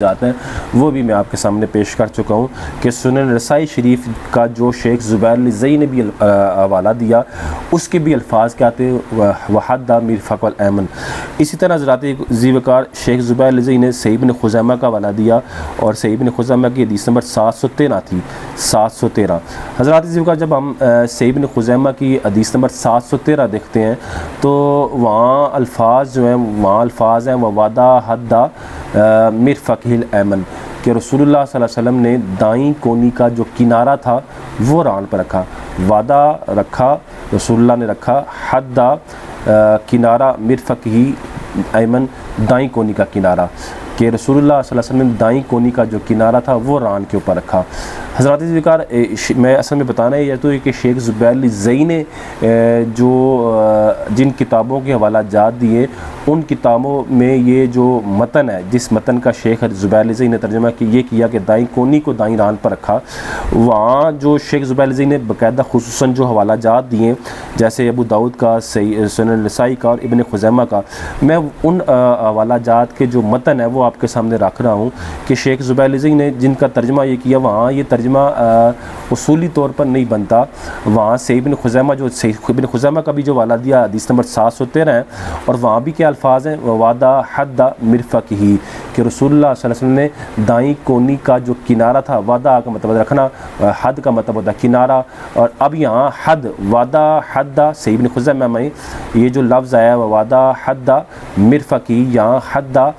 जाते हैं वो भी मैं आपके सामने पेश कर चुका हूँ कि सुनन नसाई शरीफ का जो शेख ज़ुबैर लिज़ई ने भी हवाला दिया उसके भी अल्फाज क्या थे, वहद्दा मिरफ़क़ वल ऐमन। इसी तरह हज़रात ज़ीवकार शेख ज़ुबैर लिज़ई ने सही इब्न खुज़ैमा का हवाला दिया और सही इब्न खुज़ैमा की हदीस नंबर 713 थी, 713। हज़रात ज़ीवकार जब हम सही इब्न खुज़ैमा की हदीस नंबर 713 देखते हैं तो वहाँ अल्फाज जो हैं, वहाँ अल्फाज हैं ववादा हद्दा मिरफ़क़िल ऐमन कि रसूलुल्लाह सल्लल्लाहु अलैहि वसल्लम ने दाईं कोनी का जो किनारा था वो रान पर रखा, वादा रखा रसूलुल्लाह ने रखा, हद्दा किनारा मिरफ़क़िल ऐमन दाईं कोनी का किनारा कि रसूलुल्लाह सल्लल्लाहु अलैहि वसल्लम ने दाईं कोनी का जो किनारा था वो रान के ऊपर रखा। हज़रात ज़िक्र मैं असल में बताना है यह तो कि शेख ज़ुबैर लिज़ई ने जो जिन किताबों के हवाला जात दिए उन किताबों में ये जो मतन है, जिस मतन का शेख ज़ुबैर लिज़ई ने तर्जुमा ये किया कि दाईं कोनी को दाईं रान पर रखा, वहाँ जो शेख ज़ुबैर लिज़ई ने बाकायदा खुसूसन जो हवाला जात दिए जैसे अबू दाऊद का, सही सुनन नसाई का और इब्न खुज़ैमा का, मैं उन हवाला जात के जो मतन है वो आपके सामने रख रहा हूँ कि शेख ज़ुबैर लिज़ई ने जिनका तर्जुमा ये किया वहाँ ये तर्जुमा उसूली तौर पर नहीं बनता। वहाँ सही इब्न खुज़ैमा जो सही इब्न खुज़ैमा का भी जो हवाला दिया हदीस नंबर 713 है और वहाँ भी क्या अल्फाज हैं, वादा हद्दा मिरफ़क़िही कि रसूलुल्लाह सल्लल्लाहु अलैहि वसल्लम ने दाईं कोनी का जो किनारा था, वादा का मतलब रखना, हद का मतलब होता है किनारा, और अब यहाँ हद वादा हद्दा सही इब्न खुज़ैमा में ये जो लफ्ज़ आया वादा हद्दा मिरफ़क़िही, यहाँ हद्दा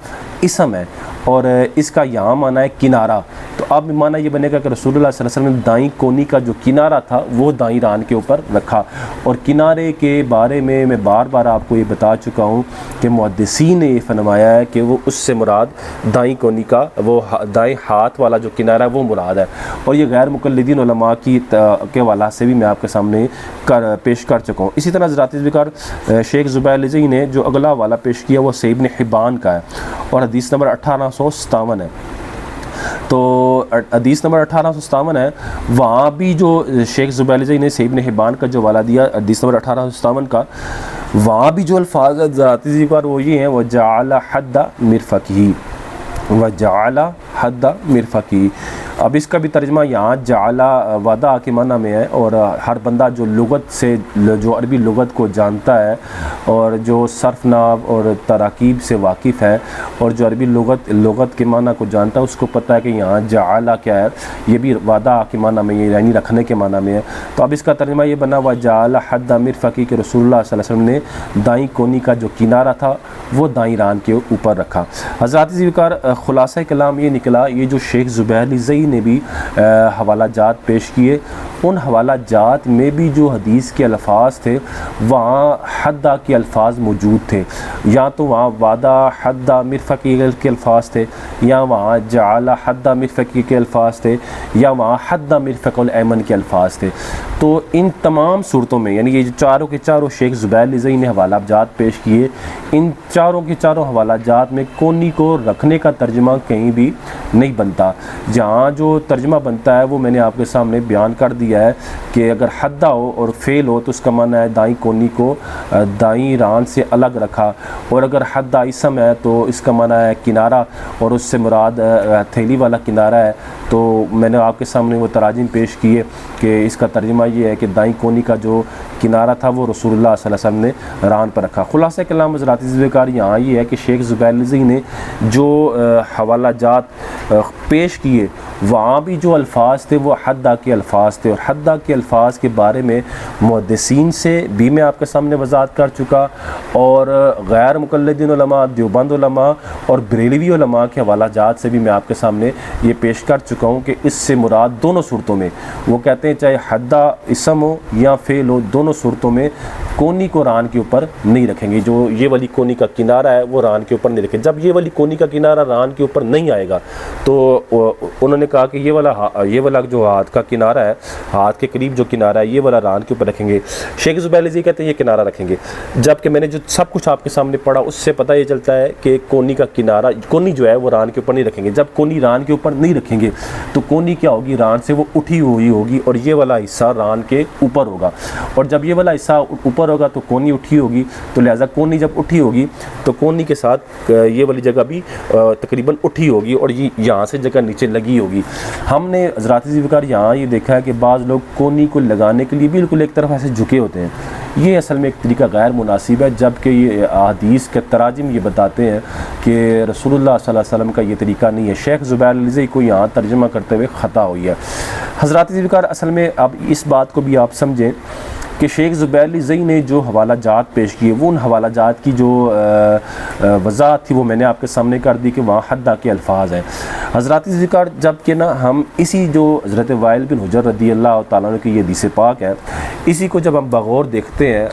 इसम है और इसका यहाँ माना है किनारा। तो अब माना ये बनेगा कि रसूलुल्लाह सल्लल्लाहु अलैहि वसल्लम ने दाईं कोनी का जो किनारा था वो दाईं रान के ऊपर रखा। और किनारे के बारे में मैं बार बार आपको ये बता चुका हूँ कि मुहद्दिसीन ने ये फरमाया है कि वो उससे मुराद दाईं कोनी का वो दाईं हाथ वाला जो किनारा है वो मुराद है। और ये गैर मुक़ल्लिदीन उलमा की के हवाला से भी मैं आपके सामने पेश कर चुका हूँ। इसी तरह हज़रात ज़िक्र शेख ज़ुबैर लिज़ई ने जो अगला हवाला पेश किया वो सही इब्न हिब्बान का है और हदीस नंबर 1857 है। तो हदीस नंबर 1857 है, वहाँ भी जो शेख ज़ुबैर लिज़ई ने सही इब्न हिब्बान का जो हवाला दिया हदीस नंबर 1857 का, वहाँ भी जो अल्फाज ज़ाती ज़िक्र वो ये हैं वजअल हद्दा मिरफ़क़िही, वजअल हद्दा मिरफ़क़िही। अब इसका भी तर्जुमा यहाँ जाला वादा के माना में है और हर बंदा जो लुगत से जो अरबी लुगत को जानता है और जो सर्फ नाव और तराकीब से वाकिफ़ है और जो अरबी लुगत के माना को जानता है उसको पता है कि यहाँ जाला क्या है, ये भी वादा के माना में ये यानी रखने के माना में है। तो अब इसका तर्जुमा ये बना हुआ जाला हद्दा मिरफ़क़िही के रसूलुल्लाह सल्लल्लाहु अलैहि वसल्लम ने दाईं कोनी का जो किनारा था वो दाईं रान के ऊपर रखा। हज़रात ज़िक्र खुलासा कलाम ये निकला, ये जो शेख ज़ुबैर लिज़ई ने भी हवाला जात पेश किए उन हवाला जात में भी जो हदीस के अल्फाज थे वहाँ हद्दा के अल्फाज मौजूद थे, या तो वहाँ वादा हद्दा मिरफ़क़िही के अल्फाज थे, या वहाँ जाला हद्दा मिरफ़क़िही के अल्फाज थे, या वहाँ हद्दा मिरफ़क़िल ऐमन के अल्फाज थे। तो इन तमाम सूरतों में यानी ये जो चारों के चारों शेख ज़ुबैर लिज़ई ने हवाला जात पेश किए, इन चारों के चारों हवाला जात में कोनी को रखने का तर्जुमा कहीं भी नहीं बनता। जहाँ जो तर्जुमा बनता है वो मैंने आपके सामने बयान कर दिया है कि अगर हद्दा हो और फ़ेल हो तो उसका माना है दाईं कोनी को दाईं रान से अलग रखा, और अगर हद्दा इसम है तो इसका माना है किनारा और उससे मुराद हथेली वाला किनारा है। तो मैंने आपके सामने वो तराजिम पेश किए कि इसका तर्जुमा ये है कि दाईं कोनी का जो किनारा था वो रसूलुल्लाह सल्लल्लाहु अलैहि वसल्लम ने रान पर रखा। खुलासा कलाम हज़रात ज़िक्र यहाँ ये है कि शेख ज़ुबैर लिज़ई ने जो हवाला जात पेश किए वहाँ भी जो अल्फाज थे वो हद्दा के अल्फाज थे और हद्दा के अल्फाज के बारे में मुहद्दिसीन से भी मैं आपके सामने वज़ाहत कर चुका और गैर मुक़ल्लिदीन उलमा, देवबंद उलमा और बरेलवी उलमा के हवाला जात से भी मैं आपके सामने ये पेश कर चुका हूँ कि इससे मुराद दोनों सूरतों में वो कहते हैं चाहे हद्दा इसम हो या फ़ेल हो, दोनों सूरतों में कोनी को रान के ऊपर नहीं रखेंगे। जो ये वाली कोनी का किनारा है वो रान के ऊपर नहीं रखेंगे। जब ये वाली कोनी का किनारा रान के ऊपर नहीं आएगा तो उन्होंने कहा कि ये वाला जो हाथ का किनारा है, हाथ के करीब जो किनारा है, ये वाला रान के ऊपर रखेंगे। शेख ज़ुबैर अली कहते हैं ये किनारा रखेंगे, जबकि मैंने जो सब कुछ आपके सामने पढ़ा उससे पता ये चलता है कि कोनी का किनारा, कोनी जो है वो रान के ऊपर नहीं रखेंगे। जब कोनी रान के ऊपर नहीं रखेंगे तो कोनी क्या होगी, रान से वो उठी हुई होगी और ये वाला हिस्सा रान के ऊपर होगा, और जब ये वाला हिस्सा ऊपर होगा तो कोनी उठी होगी, तो लिहाजा कोनी जब उठी होगी तो कोनी के साथ ये वाली जगह भी तकरीबन उठी होगी और ये यहाँ से जगह नीचे लगी होगी। हमने हज़रात ज़िक्र यहाँ ये देखा है कि बाज़ लोग कोनी को लगाने के लिए बिल्कुल एक तरफ ऐसे झुके होते हैं, ये असल में एक तरीका गैर मुनासिब है, जबकि ये अहादीस के तराजिम ये बताते हैं कि रसूलुल्लाह सल्लल्लाहु अलैहि वसल्लम का ये तरीका नहीं है। शेख ज़ुबैर अली को यहाँ तर्जुमा करते हुए ख़ता हुई है। हज़रात ज़िक्र असल में अब इस बात को भी आप समझें कि शेख ज़ुबैर अली ने जो हवाला जात पेश किए, वो उन हवाला जात की जो वज़ाहत थी वो मैंने आपके सामने कर दी कि वहाँ हद्दा के अल्फाज हैं। हज़रात ज़िक्र जबकि ना हम इसी जो हज़रत वाइल बिन हुजर रज़ियल्लाहु ताला अन्हु की ये हदीस पाक है, इसी को जब हम बगौर देखते हैं,